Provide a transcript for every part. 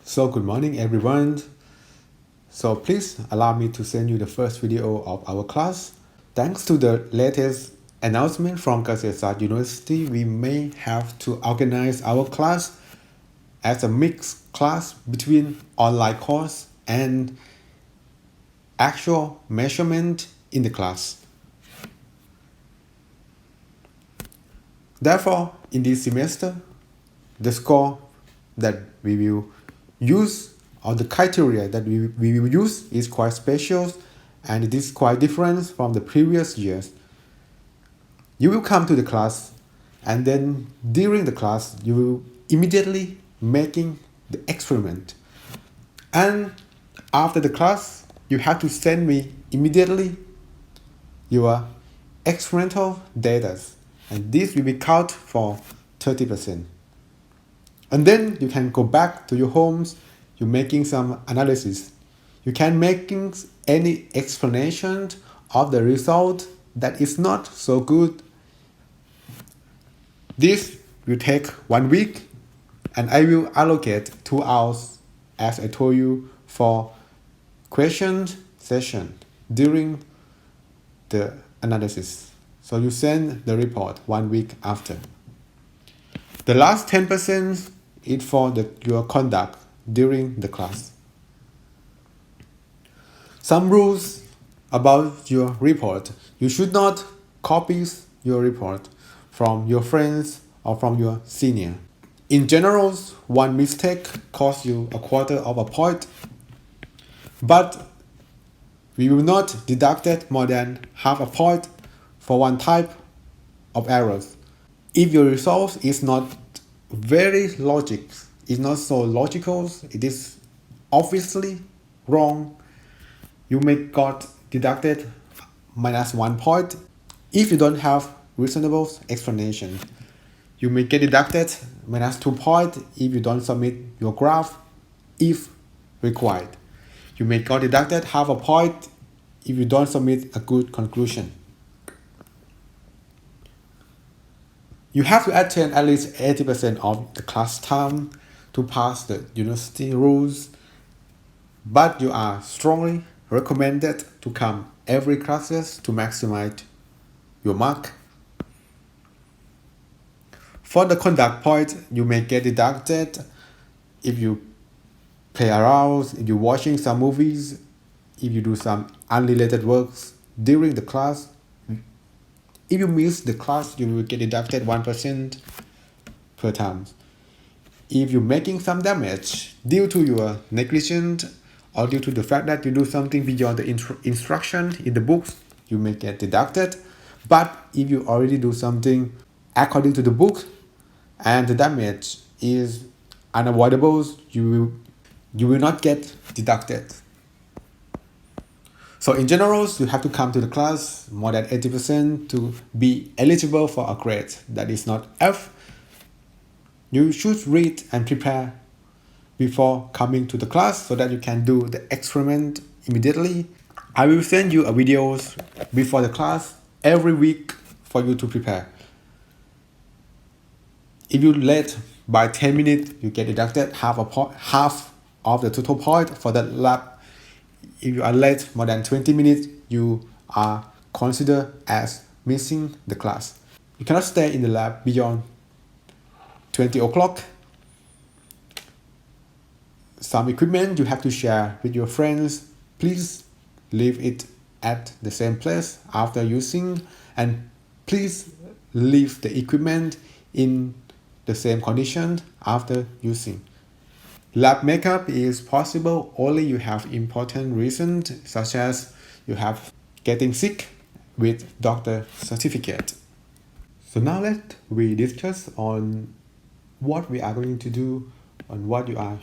So good morning everyone. So please allow me to send you the first video of our class. Thanks to the latest announcement from Kasetsart University, we may have to organize our class as a mixed class between online course and actual measurement in the class. Therefore, in this semester, the score that we will use or the criteria that we will use is quite special and it is quite different from the previous years. You will come to the class and then during the class you will immediately making the experiment. And after the class you have to send me immediately your experimental data and this will be count for 30%. And then you can go back to your homes, you're making some analysis. You can making any explanation of the result that is not so good. This will take 1 week and I will allocate 2 hours as I told you for question session during the analysis. So you send the report 1 week after. The last 10% is for your conduct during the class. Some rules about your report. You should not copy your report from your friends or from your senior. In general, one mistake costs you a quarter of a point, but we will not deduct it more than half a point for one type of errors. If your result is not very logic, is not so logical, it is obviously wrong, you may got deducted minus 1 point. If you don't have reasonable explanation, you may get deducted minus 2 points if you don't submit your graph if required. You may get deducted half a point if you don't submit a good conclusion. You have to attend at least 80% of the class time to pass the university rules, but you are strongly recommended to come every classes to maximize your mark. For the conduct point, you may get deducted if you play around, if you're watching some movies, if you do some unrelated works during the class. If you miss the class, you will get deducted 1% per time. If you're making some damage due to your negligence or due to the fact that you do something beyond the instruction in the books, you may get deducted. But if you already do something according to the book and the damage is unavoidable, you will not get deducted. So in general, you have to come to the class more than 80% to be eligible for a grade that is not F. You should read and prepare before coming to the class so that you can do the experiment immediately. I will send you a videos before the class every week for you to prepare. If you late by 10 minutes, you get deducted half of the total point for that lab. If you are late more than 20 minutes, you are considered as missing the class. You cannot stay in the lab beyond 20 o'clock. Some equipment you have to share with your friends. Please leave it at the same place after using, and please leave the equipment in the same condition after using. Lab makeup is possible only you have important reasons such as you have getting sick with doctor certificate. So now we discuss on what we are going to do and what you are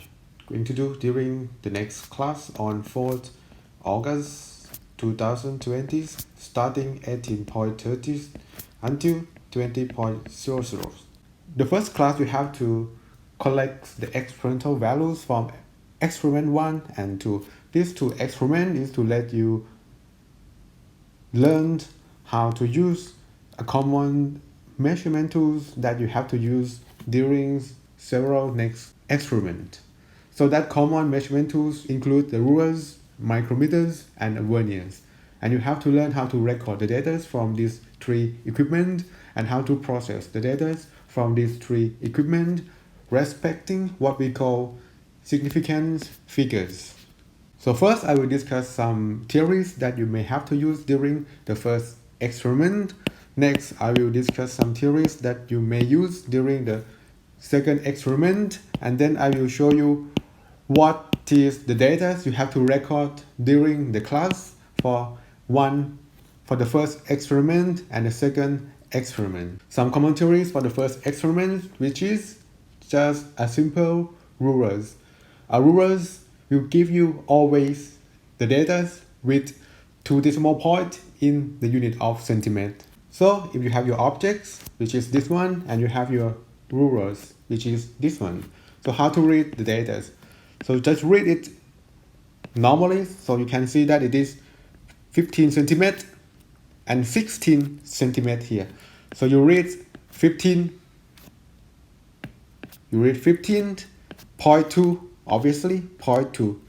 going to do during the next class on 4th August 2020 starting 18.30 until 20.00. The first class you have to collect the experimental values from experiment 1 and 2. These two experiments is to let you learn how to use a common measurement tools that you have to use during several next experiments. So that common measurement tools include the rulers, micrometers, and verniers. And you have to learn how to record the data from these three equipment and how to process the data from these three equipment, respecting what we call significance figures. So first I will discuss some theories that you may have to use during the first experiment. Next, I will discuss some theories that you may use during the second experiment, and then I will show you what is the data you have to record during the class for the first experiment and the second experiment. Some common theories for the first experiment, which is just a simple rulers. A rulers will give you always the data with 2 decimal points in the unit of centimeter. So if you have your objects, which is this one, and you have your rulers, which is this one. So how to read the data? So just read it normally, so you can see that it is 15 centimeter and 16 centimeter here. So you read 15, you read 15.2, obviously 0.2,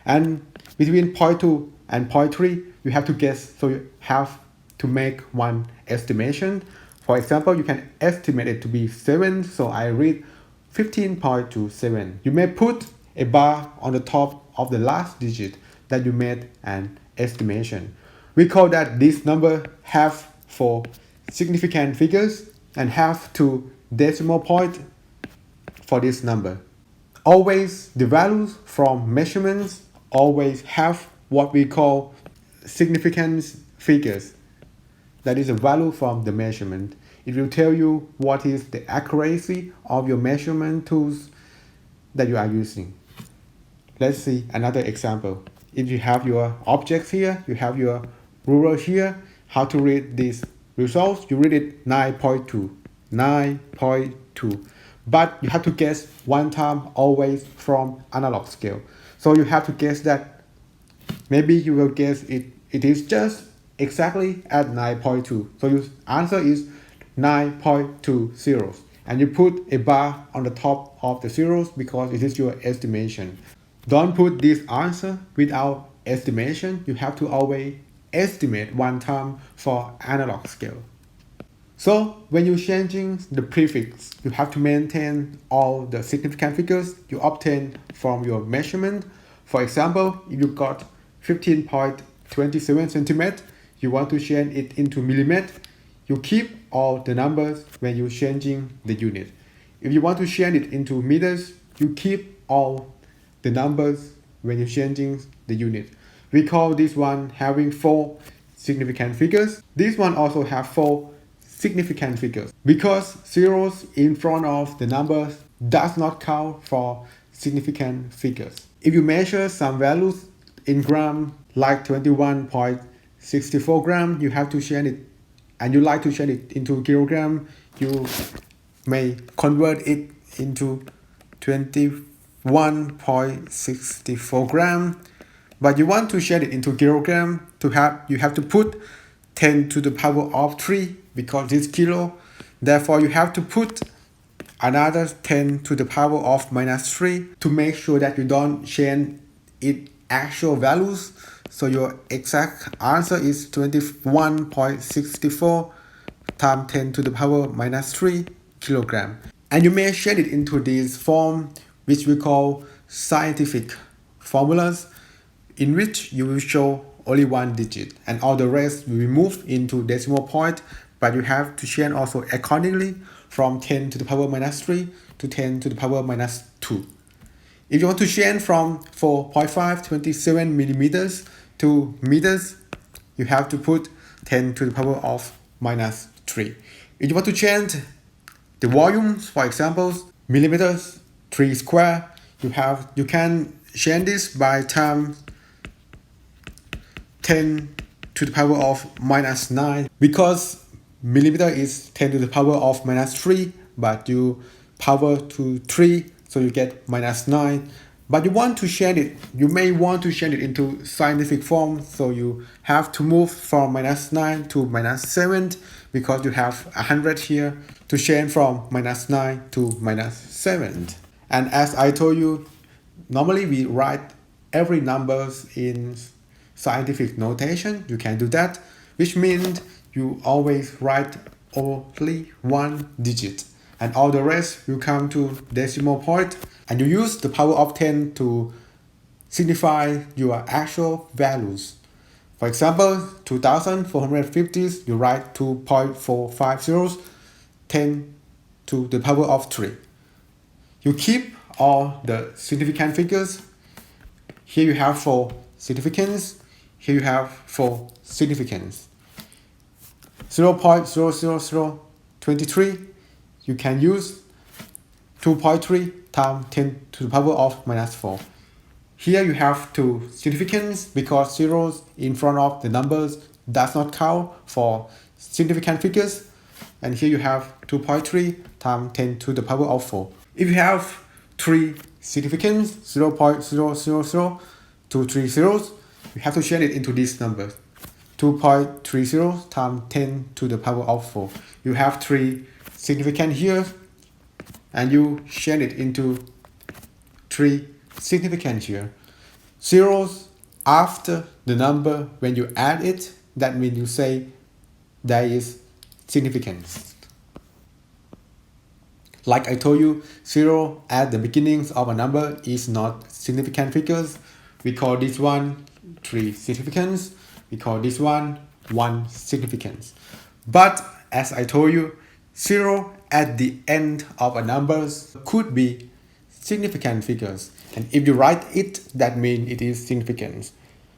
and between 0.2 and 0.3 you have to guess, so you have to make one estimation. For example, you can estimate it to be 7, so I read 15.27. You may put a bar on the top of the last digit that you made an estimation. We call that this number half for significant figures and half to decimal point for this number. Always the values from measurements always have what we call significance figures. That is a value from the measurement. It will tell you what is the accuracy of your measurement tools that you are using. Let's see another example. If you have your objects here, you have your ruler here, how to read these results? You read it 9.2, 9.2. But you have to guess one time always from analog scale. So you have to guess that maybe you will guess it is just exactly at 9.2. So your answer is 9.2 zeros. And you put a bar on the top of the zeros because it is your estimation. Don't put this answer without estimation. You have to always estimate one time for analog scale. So when you're changing the prefix, you have to maintain all the significant figures you obtain from your measurement. For example, if you got 15.27 centimeter, you want to change it into millimeter, you keep all the numbers when you're changing the unit. If you want to change it into meters, you keep all the numbers when you're changing the unit. We call this one having 4 significant figures. This one also have 4 significant figures because zeros in front of the numbers does not count for significant figures. If you measure some values in gram like 21.64 gram, you have to change it, and you like to change it into kilogram, you may convert it into 21.64 gram, but you want to change it into kilogram, you have to put 10 to the power of 3 because it's kilo. Therefore, you have to put another 10 to the power of minus 3 to make sure that you don't change it actual values. So your exact answer is 21.64 times 10 to the power minus 3 kilogram. And you may change it into this form, which we call scientific formulas, in which you will show only one digit and all the rest will be moved into decimal point, but you have to change also accordingly from 10 to the power minus 3 to 10 to the power minus 2. If you want to change from 4.527 millimeters to meters, you have to put 10 to the power of minus 3. If you want to change the volumes, for example, millimeters 3 square, you can change this by times 10 to the power of minus 9 because millimeter is 10 to the power of minus 3, but you power to 3, so you get minus 9. But you want to change it, you may want to change it into scientific form, so you have to move from minus 9 to minus 7 because you have 100 here to change from minus 9 to minus 7. And as I told you, Normally we write every numbers in scientific notation. You can do that, which means you always write only one digit, and all the rest will come to decimal point, and you use the power of 10 to signify your actual values. For example, 2450, you write 2.450, 10 to the power of 3. You keep all the significant figures. Here you have for significance, here you have for significance. 0.00023, you can use 2.3 times 10 to the power of minus 4. Here you have two significance because zeros in front of the numbers does not count for significant figures. And here you have 2.3 times 10 to the power of 4. If you have three significance, 0.000230, you have to change it into these numbers. 2.30 times 10 to the power of 4. You have three significant here, and you change it into three significant here. Zeros after the number, when you add it, that means you say there is significance. Like I told you, 0 at the beginnings of a number is not significant figures. We call this one 3 significance. We call this one 1 significance. But as I told you, 0 at the end of a number could be significant figures. And if you write it, that means it is significant.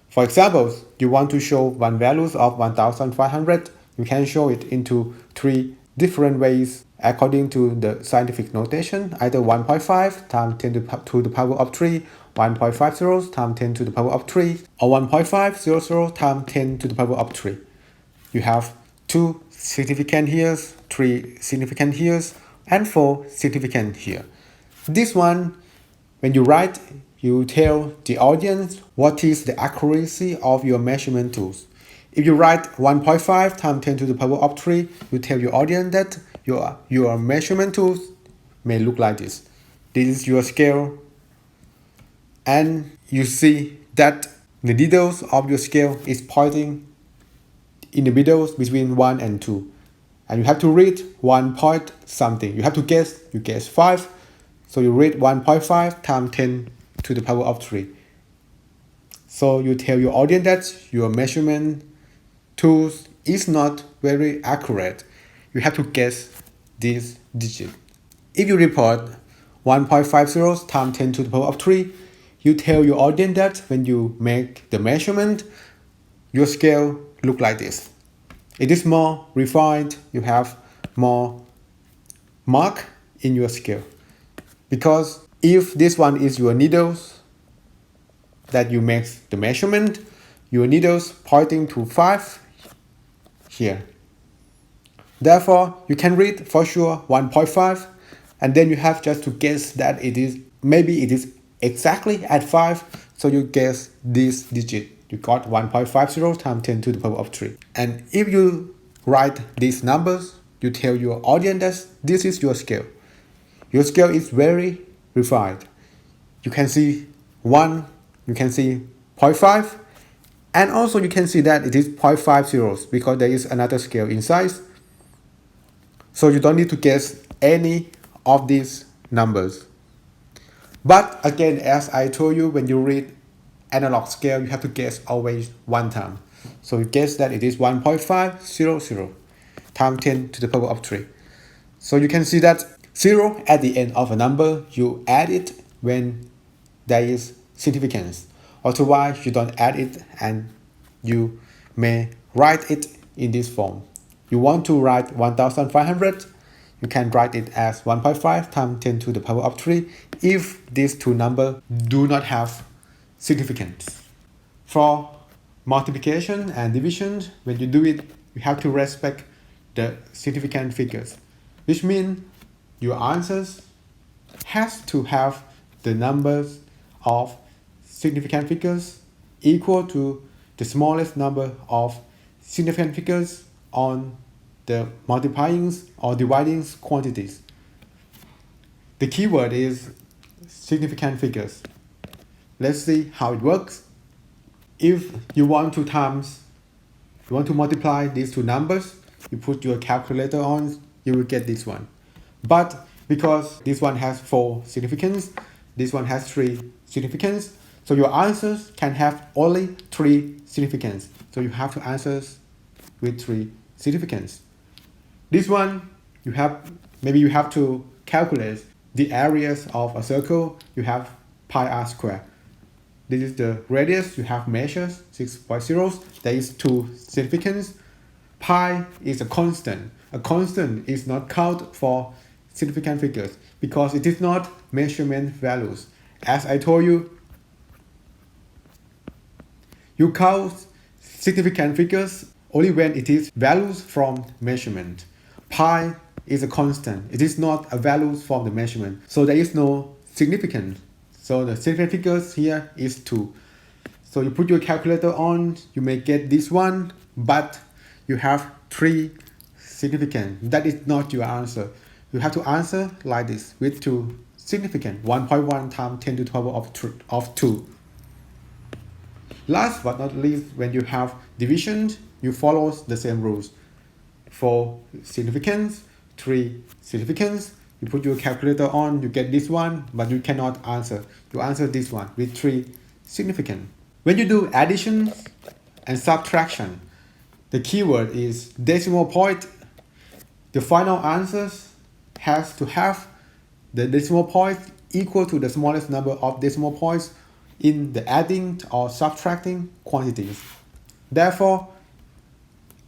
For example, you want to show one values of 1500, you can show it into three different ways according to the scientific notation, either 1.5 times 10 to the power of 3, 1.50 times 10 to the power of 3, or 1.500 times 10 to the power of 3. You have 2 significant here, 3 significant here, and 4 significant here. This one, when you write, you tell the audience what is the accuracy of your measurement tools. If you write 1.5 times 10 to the power of 3, you tell your audience that your measurement tools may look like this. This is your scale, and you see that the needles of your scale is pointing in the middle between 1 and 2. And you have to read 1 point something. You have to guess, you guess 5. So you read 1.5 times 10 to the power of 3. So you tell your audience that your measurement tools is not very accurate. You have to guess this digit. If you report 1.50 times 10 to the power of 3, you tell your audience that when you make the measurement, your scale look like this. It is more refined, you have more mark in your scale. Because if this one is your needles that you make the measurement, your needles pointing to 5 here. Therefore, you can read for sure 1.5, and then you have just to guess that maybe it is exactly at 5, so you guess this digit. You got 1.50 times 10 to the power of 3. And if you write these numbers, you tell your audience that this is your scale. Your scale is very refined. You can see 1, you can see 0.5, and also you can see that it is 0.50 because there is another scale inside. So you don't need to guess any of these numbers. But again, as I told you, when you read analog scale, you have to guess always 1 time. So you guess that it is 1.500 times 10 to the power of 3. So you can see that 0 at the end of a number, you add it when there is significance. Otherwise, you don't add it, and you may write it in this form. You want to write 1500, you can write it as 1.5 times 10 to the power of 3 if these two numbers do not have significance. For multiplication and division, when you do it, you have to respect the significant figures, which means your answers has to have the numbers of significant figures equal to the smallest number of significant figures on the multiplying or dividing quantities. The keyword is significant figures. Let's see how it works. If you want to multiply these two numbers, you put your calculator on, you will get this one. But because this one has 4 significance, this one has 3 significance, so your answers can have only 3 significance. So you have to answer with 3 significance. This one, maybe you have to calculate the areas of a circle. You have pi r square. This is the radius. You have measures 6.0. There is 2 significance. Pi is a constant. A constant is not count for significant figures because it is not measurement values. As I told you, you count significant figures only when it is values from measurement. Pi is a constant. It is not a value from the measurement. So there is no significance. So the significant figures here is 2. So you put your calculator on, you may get this one, but you have 3 significant. That is not your answer. You have to answer like this with 2 significant. 1.1 times 10 to the power of 2. Last but not least, when you have division, you follow the same rules. 4 significance, 3 significance. You put your calculator on, you get this one, but you cannot answer. You answer this one with 3 significant. When you do addition and subtraction, the keyword is decimal point. The final answers has to have the decimal point equal to the smallest number of decimal points in the adding or subtracting quantities. Therefore,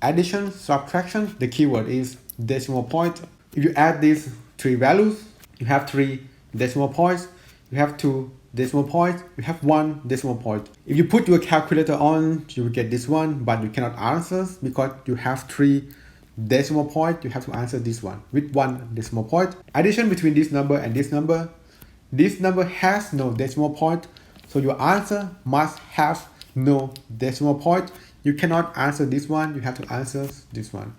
addition, subtraction, the keyword is decimal point. If you add these 3 values, you have 3 decimal points, you have 2 decimal points, you have 1 decimal point. If you put your calculator on, you will get this one, but you cannot answer because you have 3 decimal point. You have to answer this one with 1 decimal point. Addition between this number and this number has no decimal point, so your answer must have no decimal point. You cannot answer this one, you have to answer this one.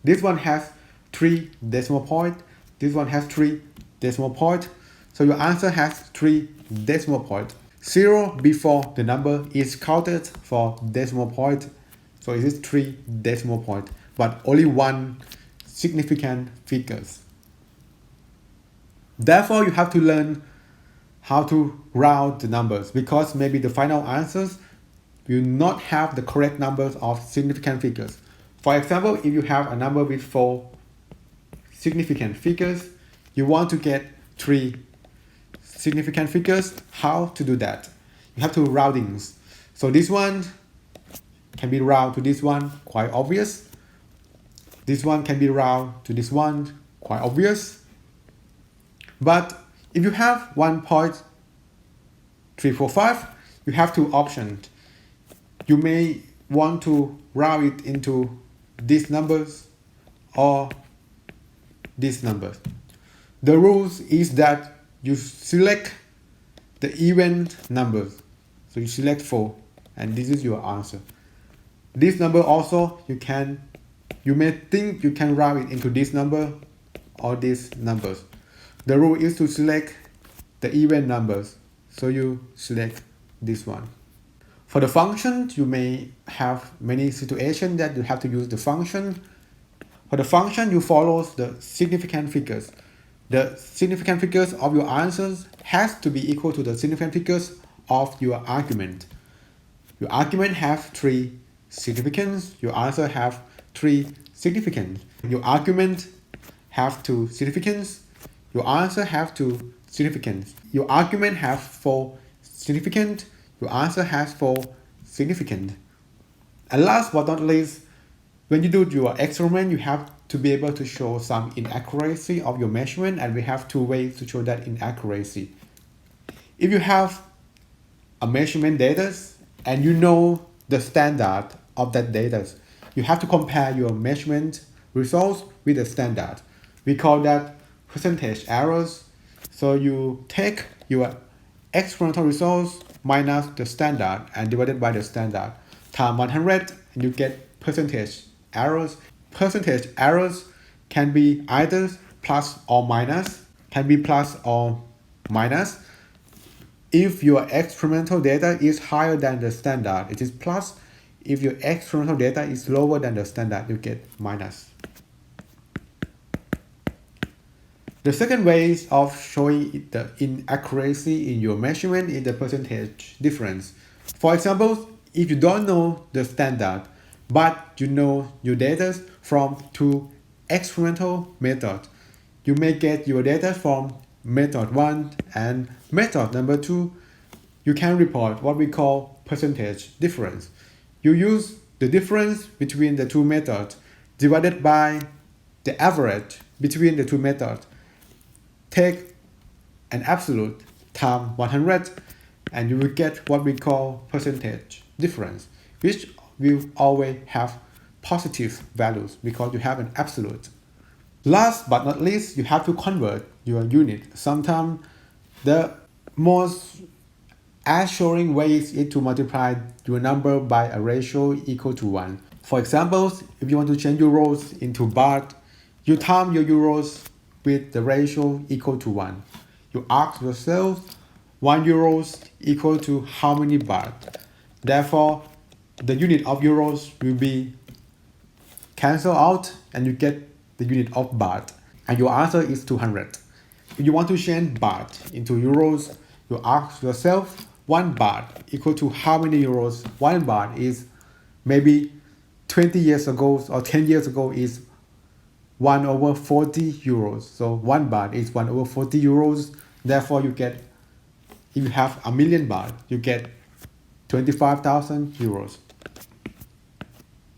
This one has 3 decimal point, this one has 3 decimal point, so your answer has 3 decimal point. 0 before the number is counted for decimal point, so it is 3 decimal point, but only 1 significant figures. Therefore, you have to learn how to round the numbers because maybe the final answers will not have the correct numbers of significant figures. For example, if you have a number with 4 significant figures, you want to get 3 significant figures. How to do that? You have to roundings. So this one can be round to this one, quite obvious. This one can be round to this one, quite obvious. But if you have 1.345, you have 2 options. You may want to round it into these numbers or these numbers. The rules is that you select the even numbers. So you select 4 and this is your answer. This number also you may think you can round it into this number or these numbers. The rule is to select the even numbers. So you select this one. For the function, you may have many situations that you have to use the function. For the function, you follow the significant figures. The significant figures of your answers has to be equal to the significant figures of your argument. Your argument have 3 significance. Your answer have 3 significance. Your argument have 2 significance. Your answer have 2 significance. Your argument have 4 significant. Your answer has 4 significant. And last but not least, when you do your experiment, you have to be able to show some inaccuracy of your measurement, and we have 2 ways to show that inaccuracy. If you have a measurement data and you know the standard of that data, you have to compare your measurement results with the standard. We call that percentage errors. So you take your experimental results minus the standard and divided by the standard times 100 and you get percentage errors. Percentage errors can be either plus or minus, can be plus or minus. If your experimental data is higher than the standard, it is plus. If your experimental data is lower than the standard, you get minus. The second way of showing the inaccuracy in your measurement is the percentage difference. For example, if you don't know the standard, but you know your data from two experimental methods, you may get your data from method 1 and method number 2. You can report what we call percentage difference. You use the difference between the two methods divided by the average between the two methods. Take an absolute times 100 and you will get what we call percentage difference, which will always have positive values because you have an absolute. Last but not least, you have to convert your unit. Sometimes the most assuring way is to multiply your number by a ratio equal to 1. For example, if you want to change euros into baht, you time your euros with the ratio equal to 1. You ask yourself, 1 euros equal to how many baht? Therefore, the unit of euros will be cancelled out and you get the unit of baht. And your answer is 200. If you want to change baht into euros, you ask yourself, 1 baht equal to how many euros? 1 baht is maybe 20 years ago or 10 years ago is 1 over 40 euros. So 1 baht is 1 over 40 euros. Therefore, you get, if you have a million baht, you get 25,000 euros.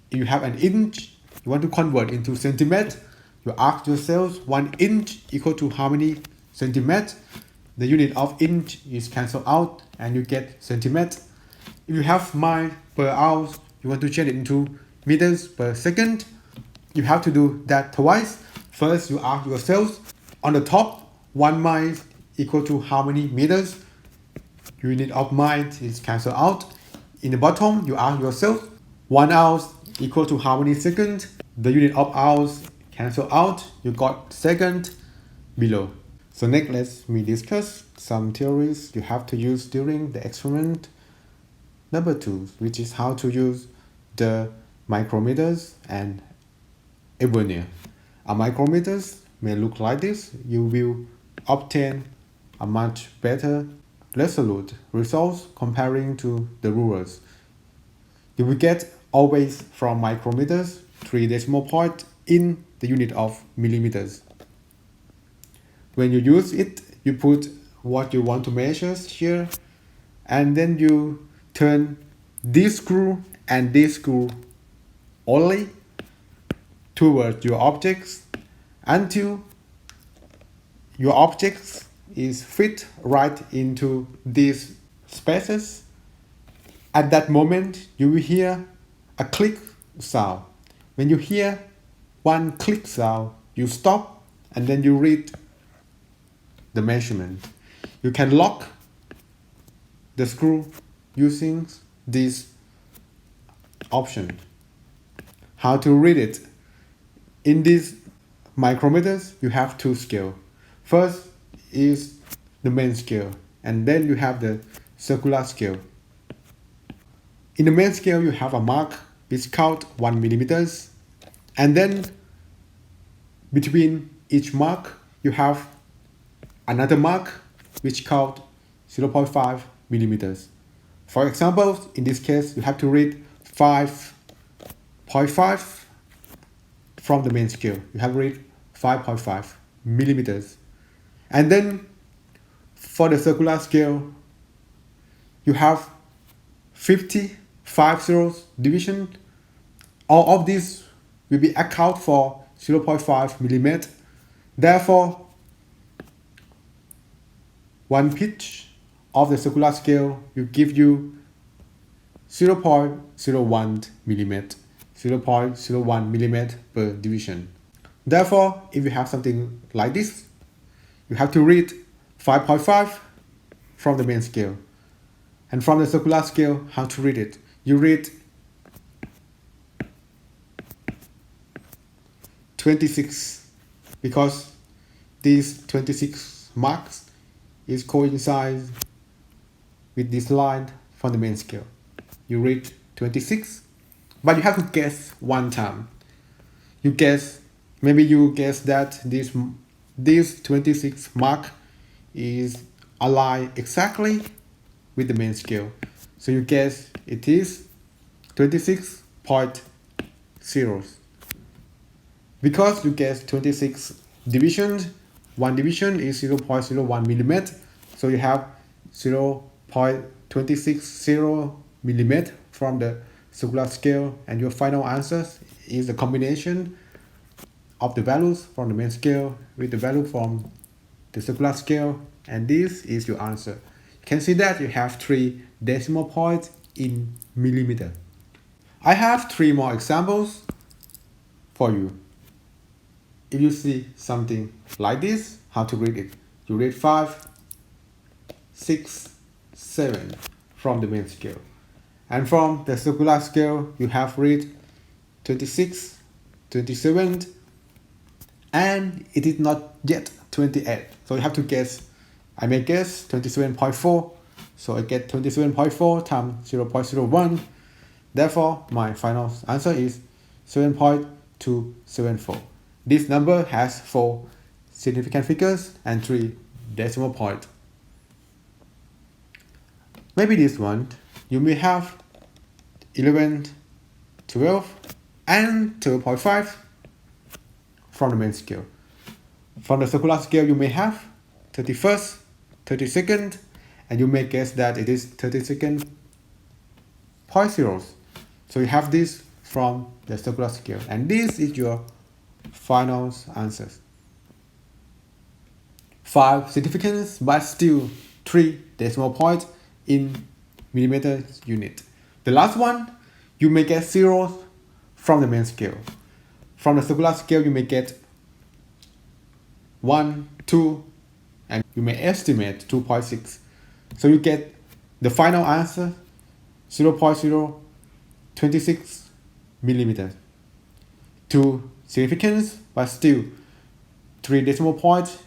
If you have an inch, you want to convert into centimeter, you ask yourself 1 inch equal to how many centimeters? The unit of inch is cancelled out and you get centimeter. If you have mile per hour, you want to change it into meters per second. You have to do that twice. First, you ask yourself, on the top, 1 mile equal to how many meters? Unit of mile is cancelled out. In the bottom, you ask yourself, 1 hour equal to how many seconds? The unit of hours cancel out. You got second below. So next, let me discuss some theories you have to use during the experiment. Number 2, which is how to use the micrometers and a vernier. A micrometers may look like this. You will obtain a much better resolute results comparing to the rulers. You will get always from micrometers 3 decimal points in the unit of millimeters. When you use it, you put what you want to measure here, and then you turn this screw and this screw only toward your objects until your objects is fit right into these spaces. At that moment, you will hear a click sound. When you hear one click sound, you stop and then you read the measurement. You can lock the screw using this option. How to read it? In these micrometers, you have 2 scales. First is the main scale, and then you have the circular scale. In the main scale, you have a mark which count 1 millimeters, and then between each mark, you have another mark which count 0.5 millimeters. For example, in this case, you have to read 5.5 from the main scale. You have to read 5.5 millimeters. And then for the circular scale, you have 50 zeros division. All of these will be account for 0.5 millimeter. Therefore, 1 pitch of the circular scale will give you 0.01 millimeter, 0.01 millimeter per division. Therefore, if you have something like this, you have to read 5.5 from the main scale. And from the circular scale, how to read it? You read 26 because these 26 marks is coincide with this line from the main scale. You read 26, but you have to guess one time. Maybe you guess that this 26 mark is aligned exactly with the main scale. So you guess it is 26.0. Because you guess 26 divisions, one division is 0.01 millimeter. So you have 0.260 millimeter from the circular scale, and your final answer is the combination of the values from the main scale with the value from the circular scale, and this is your answer. You can see that you have 3 decimal points in millimeter. I have 3 more examples for you. If you see something like this, how to read it? You read 5, 6, 7 from the main scale. And from the circular scale, you have read 26, 27, and it is not yet 28. So you have to guess. I may guess 27.4. So I get 27.4 times 0.01. Therefore, my final answer is 7.274. This number has 4 significant figures and 3 decimal points. Maybe this one, you may have 11, 12, and 12.5 from the main scale. From the circular scale, you may have 31st, 32nd, and you may guess that it is 32nd point zeros. So you have this from the circular scale, and this is your final answers. 5 significance, but still 3 decimal points in millimeter unit. The last one, you may get zeros from the main scale. From the circular scale, you may get 1, 2, and you may estimate 2.6. So you get the final answer 0.026 millimeters. 2 significance, but still 3 decimal points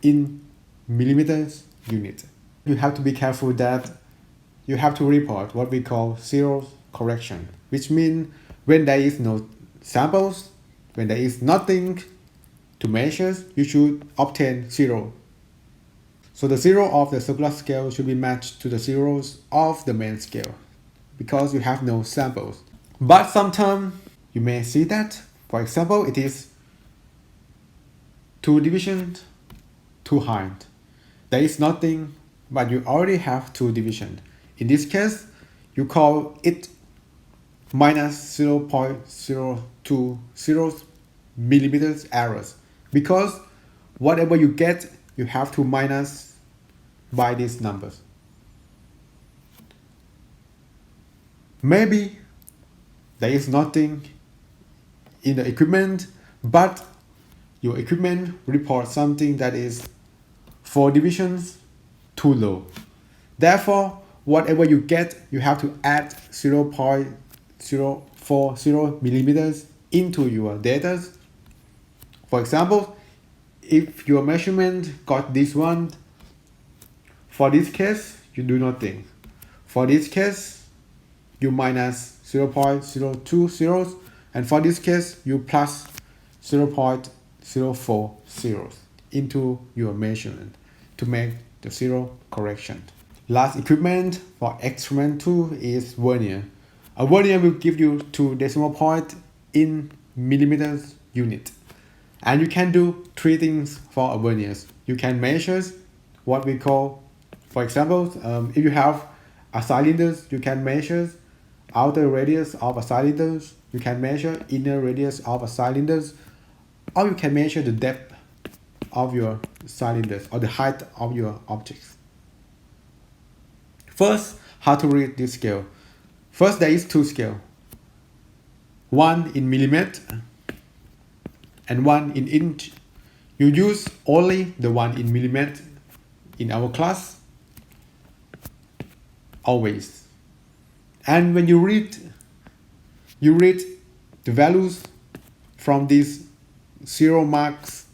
in millimeters unit. You have to be careful that you have to report what we call zero correction, which means when there is no samples, when there is nothing to measure, you should obtain 0. So the 0 of the circular scale should be matched to the zeros of the main scale because you have no samples. But sometimes you may see that, for example, it is 2 divisions too high. There is nothing, but you already have 2 divisions. In this case, you call it minus 0.020 millimeters errors, because whatever you get, you have to minus by these numbers. Maybe there is nothing in the equipment, but your equipment reports something that is 4 divisions too low. Therefore, whatever you get, you have to add 0.040 millimeters into your data. For example, if your measurement got this one, for this case, you do nothing. For this case, you minus 0.020, and for this case, you plus 0.040 into your measurement to make the 0 correction. Last equipment for experiment 2 is vernier. A vernier will give you 2 decimal points in millimeters unit. And you can do 3 things for a vernier. You can measure what we call, for example, if you have a cylinder, you can measure outer radius of a cylinder, you can measure inner radius of a cylinder, or you can measure the depth of your cylinders or the height of your objects. First, how to read this scale. First, there is 2 scales. One in millimeter and one in inch. You use only the one in millimeter in our class, always. And when you read the values from these 0 marks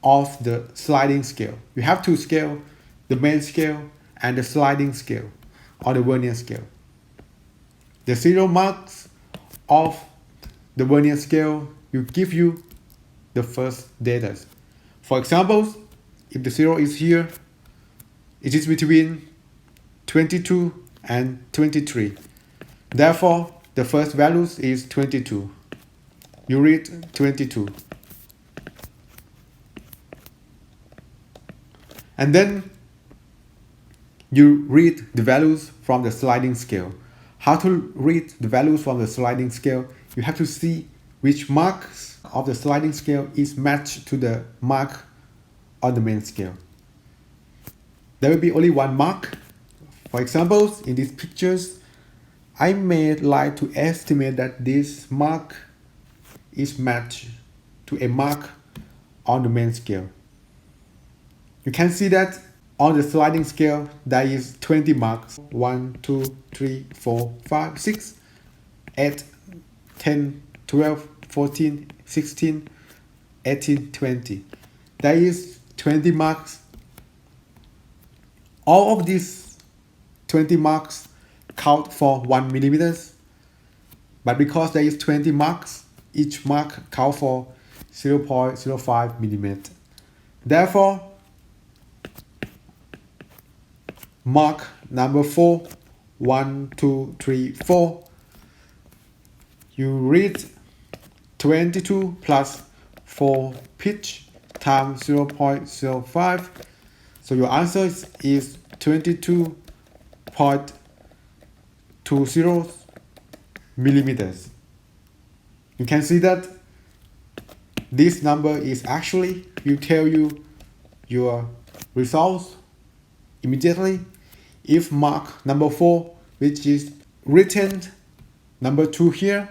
of the sliding scale. You have 2 scales, the main scale and the sliding scale or the vernier scale. The 0 marks of the vernier scale will give you the first data. For example, if the 0 is here, it is between 22 and 23. Therefore, the first value is 22. You read 22. And then you read the values from the sliding scale. How to read the values from the sliding scale? You have to see which marks of the sliding scale is matched to the mark on the main scale. There will be only one mark. For example, in these pictures, I may like to estimate that this mark is matched to a mark on the main scale. You can see that on the sliding scale there is 20 marks. 1, 2, 3, 4, 5, 6, 8, 10, 12, 14, 16, 18, 20. There is 20 marks. All of these 20 marks count for 1 millimeters, but because there is 20 marks, each mark count for 0.05 millimeter. Therefore, mark number 4, 1, 2, 3, 4, you read 22 plus 4 pitch times 0.05. So your answer is 22.20 millimeters. You can see that this number is actually will tell you your results immediately. If mark number 4, which is written number 2 here,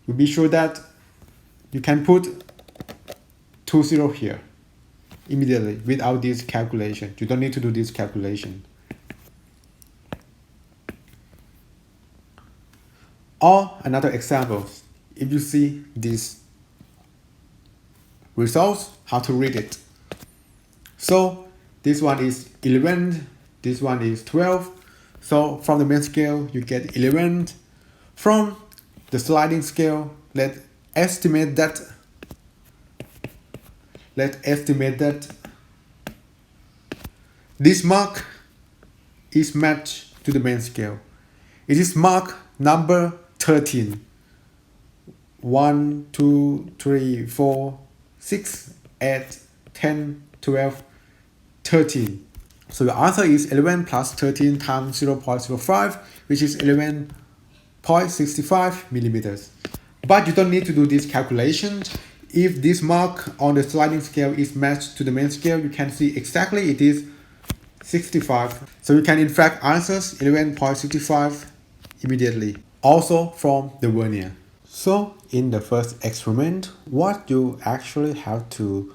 you'll be sure that you can put 20 here immediately without this calculation. You don't need to do this calculation. Or another example, if you see these results, how to read it. So this one is 11, this one is 12. So from the main scale, you get 11. From the sliding scale, let's estimate that this mark is matched to the main scale. It is mark number 13. 1, 2, 3, 4, 6, 8, 10, 12, 13. So the answer is 11 plus 13 times 0.05, which is 11.65 millimeters. But you don't need to do this calculation. If this mark on the sliding scale is matched to the main scale, you can see exactly it is 65. So you can in fact answer 11.65 immediately. Also from the vernier. So in the first experiment, what you actually have to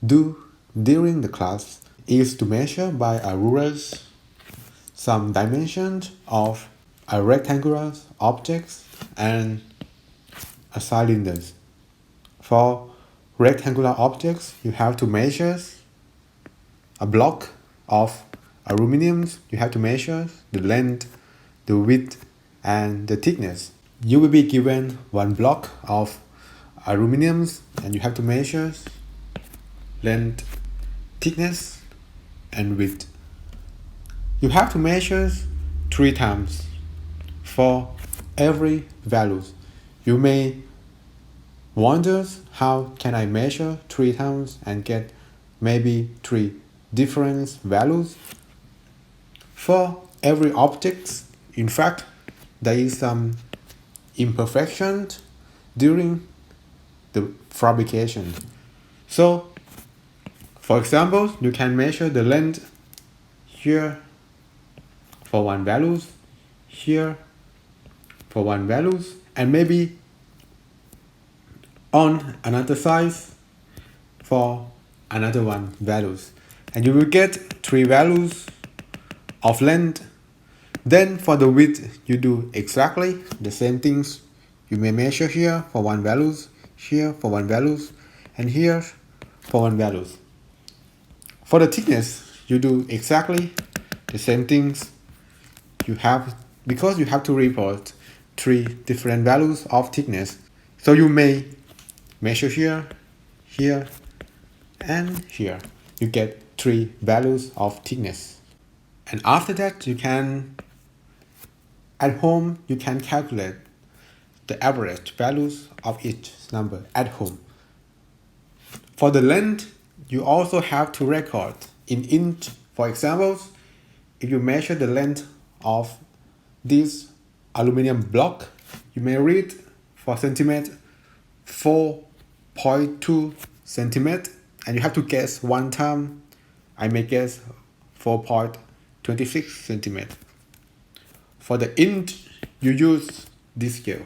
do during the class is to measure by a ruler some dimensions of a rectangular objects and a cylinders. For rectangular objects, you have to measure a block of aluminum. You have to measure the length, the width, and the thickness. You will be given one block of aluminum and you have to measure length, thickness, and width. You have to measure 3 times for every value. You may wonder, how can I measure 3 times and get maybe 3 different values? For every object, in fact, there is some imperfection during the fabrication. So, for example, you can measure the length here for one value, here for one value, and maybe on another side for another one values, and you will get 3 values of length. Then for the width, you do exactly the same things. You may measure here for one values, here for one values, and here for one values. For the thickness, you do exactly the same things you have, because you have to report 3 different values of thickness. So you may measure here, here, and here. You get 3 values of thickness. And after that, you can, at home, you can calculate the average values of each number at home. For the length, you also have to record in inch. For example, if you measure the length of this aluminum block, you may read for centimeter 4.2 centimeter, and you have to guess one time. I may guess 4.26 centimeter. For the inch, you use this scale.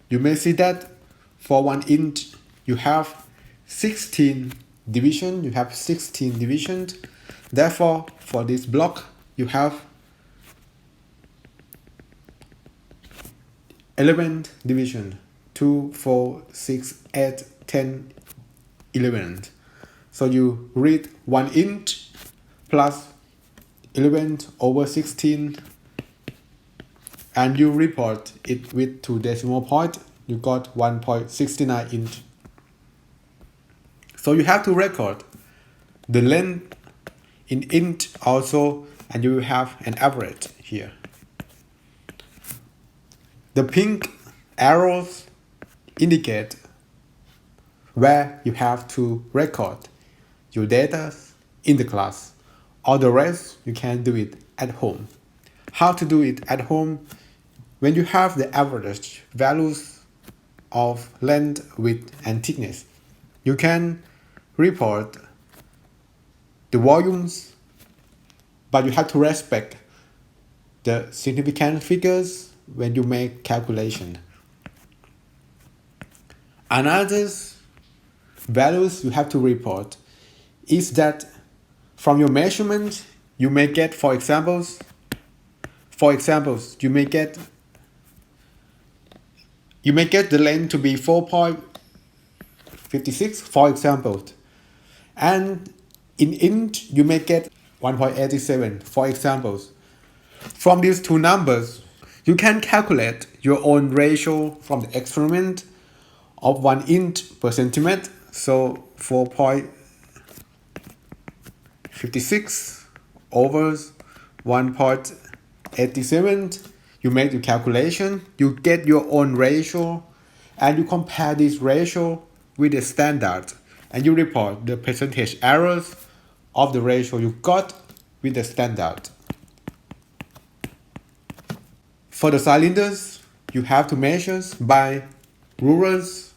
You may see that for 1 inch, you have 16 division. You have 16 divisions. Therefore, for this block, you have 11 division. 2, 4, 6, 8, 10, 11. So you read 1 inch plus 11 over 16, and you report it with 2 decimal points. You got 1.69 inch. So you have to record the length in inch also, and you will have an average here. The pink arrows indicate where you have to record your data in the class. All the rest, you can do it at home. How to do it at home? When you have the average values of length, width, and thickness, you can report the volumes, but you have to respect the significant figures when you make calculation. Another values you have to report is that from your measurement you may get, for examples, you may get the length to be 4.56, for example, and in inch you may get 1.87, for examples. From these 2 numbers, you can calculate your own ratio from the experiment of 1 inch per centimeter. So 4.56 over 1.87. You make the calculation, you get your own ratio, and you compare this ratio with the standard, and you report the percentage errors of the ratio you got with the standard. For the cylinders, you have to measure by rulers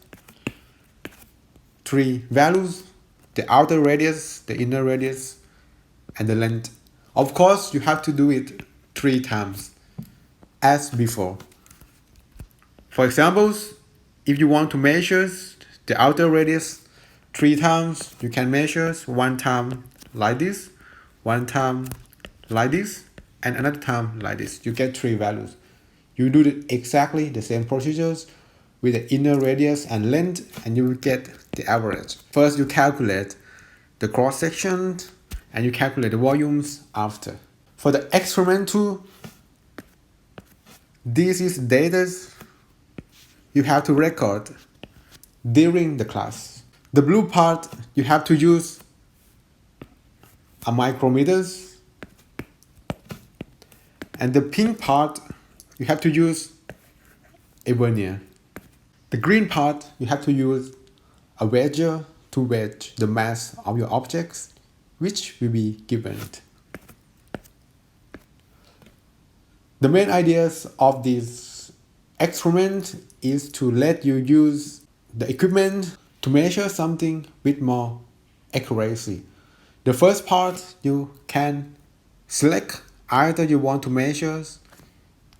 3 values: the outer radius, the inner radius, and the length. Of course, you have to do it 3 times as before. For example, if you want to measure the outer radius 3 times, you can measure 1 time like this, 1 time like this, and another time like this. You get 3 values. You do exactly the same procedures with the inner radius and length, and you will get the average. First, you calculate the cross section, and you calculate the volumes after. For the experimental, this is data you have to record during the class. The blue part, you have to use a micrometer, and the pink part, you have to use a vernier. The green part, you have to use a wedger to wedge the mass of your objects, which will be given. The main ideas of this experiment is to let you use the equipment to measure something with more accuracy. The first part, you can select either you want to measure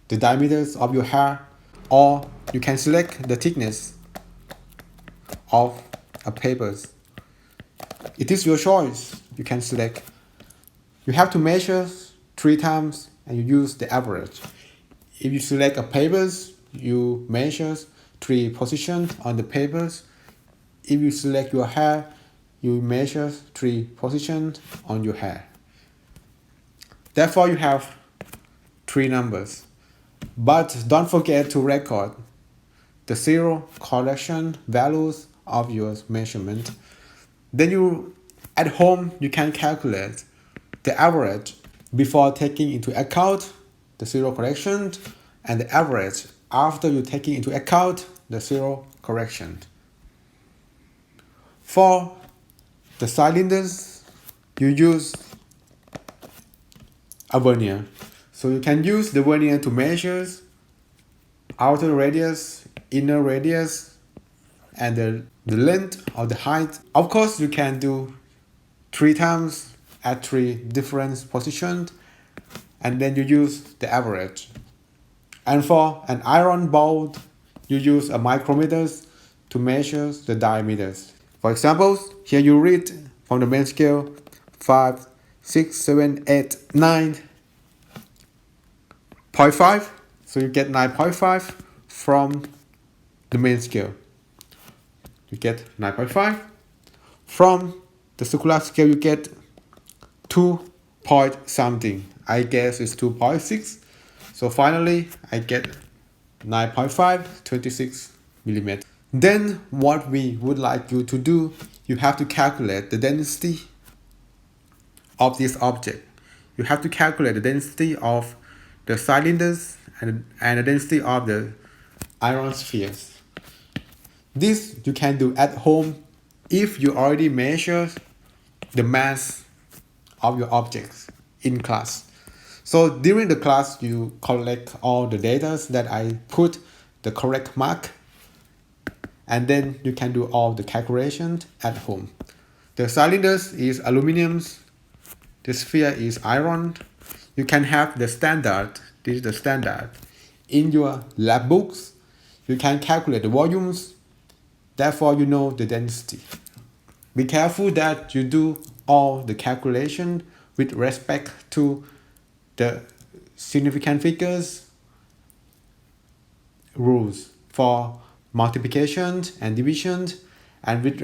the diameters of your hair, or you can select the thickness of a paper. It is your choice. You can select. You have to measure 3 times and you use the average. If you select a papers, you measure 3 positions on the papers. If you select your hair, you measure 3 positions on your hair. Therefore, you have 3 numbers. But don't forget to record the zero correction values of your measurement. Then at home, you can calculate the average before taking into account the zero correction and the average after you taking into account the zero correction. For the cylinders, you use a vernier. So you can use the vernier to measure outer radius, inner radius, and the length or the height. Of course, you can do 3 times at 3 different positions, and then you use the average. And for an iron bolt, you use a micrometer to measure the diameters. For example, here you read from the main scale 5, 6, 7, 8, 9.5. So you get 9.5 from the main scale. You get 9.5. From the circular scale, you get 2 point something. I guess it's 2.6. So finally, I get 9.5, 26 millimeters. Then what we would like you to do, you have to calculate the density of this object. You have to calculate the density of the cylinders and the density of the iron spheres. This you can do at home if you already measure the mass of your objects in class. So during the class, you collect all the data that I put the correct mark, and then you can do all the calculations at home. The cylinders is aluminum, the sphere is iron. You can have the standard, this is the standard. In your lab books, you can calculate the volumes, therefore you know the density. Be careful that you do all the calculation with respect to the significant figures rules for multiplication and division, and with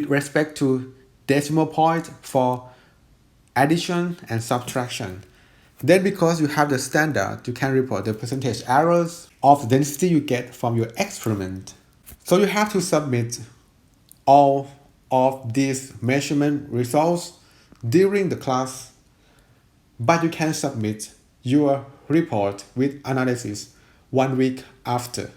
respect to decimal point for addition and subtraction. Then because you have the standard, you can report the percentage errors of the density you get from your experiment. So you have to submit all of these measurement results during the class, but you can submit your report with analysis 1 week after.